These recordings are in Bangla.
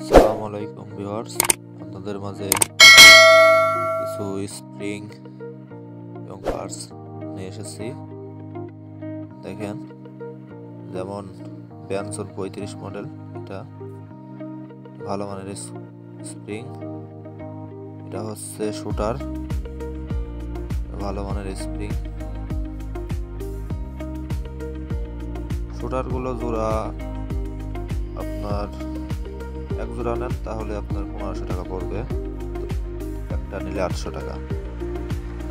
আসসালামু আলাইকুম ভিউয়ার্স, আপনাদের মাঝে কিছু স্প্রিং এবং পার্টস নিয়ে এসেছি। দেখেন, যেমন ব্যানসন 35 মডেল, এটা ভালো মানের স্প্রিং। এটা হচ্ছে শুটার, ভালো মানের স্প্রিং। শুটারগুলো জোড়া আপনার এক জোড়া নেন তাহলে আপনার 1500 টাকা পড়বে, একটা নিলে 800 টাকা।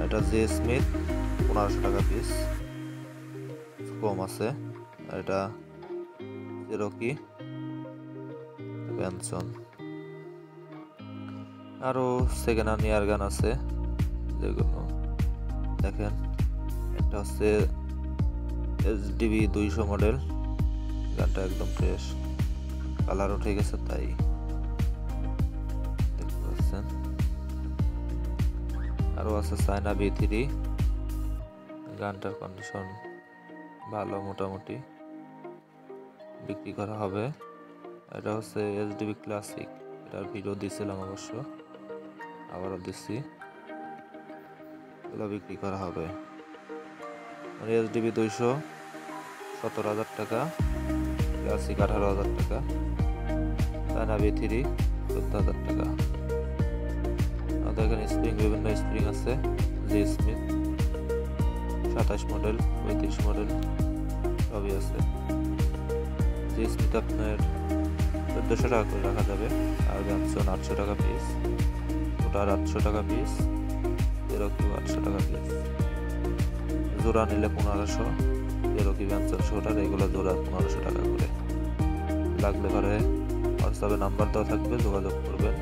এটা জে স্মিথ 1500 টাকা পিস, কম আছে। এটা চেরোকি, ব্যানসন। আরো সেকেন্ড হ্যান্ড এয়ার গান আছে যেগুলো দেখেন। একটা হচ্ছে SDB 200 মডেল, গানটা একদম ফ্রেশ, কালার উঠে গেছে তাই দেখতে পাচ্ছেন। আরো আছে চায়না B3, গানটার কন্ডিশন ভালো, মোটামুটি বিক্রি করা হবে। এটা হচ্ছে SDB ক্লাসিক, এটার ভিডিও দিয়েছিলাম অবশ্য, আবারও দিচ্ছি, এগুলো বিক্রি করা হবে। SDB 200 17,000 টাকা, ক্লাসিক 18,000 টাকা, চায়না B3 14,000 টাকা। দেখেন স্প্রিং, বিভিন্ন স্প্রিং আছে। জি স্মিথ 27 মডেল, 35 মডেল সবই আছে। জি স্মিথ আপনার 1400 টাকা করে রাখা যাবে। আর ব্যানসন 800 টাকা পিস, ওটার 800 টাকা পিস, চেরোকি 800 টাকা পিস। জোড়া নিলে 1500, চেরোকি ব্যানসন শোটার এগুলো জোড়া 1500 টাকা করে। লাগলে ঘরে হোয়াটসঅ্যাপে নাম্বার দেওয়া থাকবে, যোগাযোগ করবেন।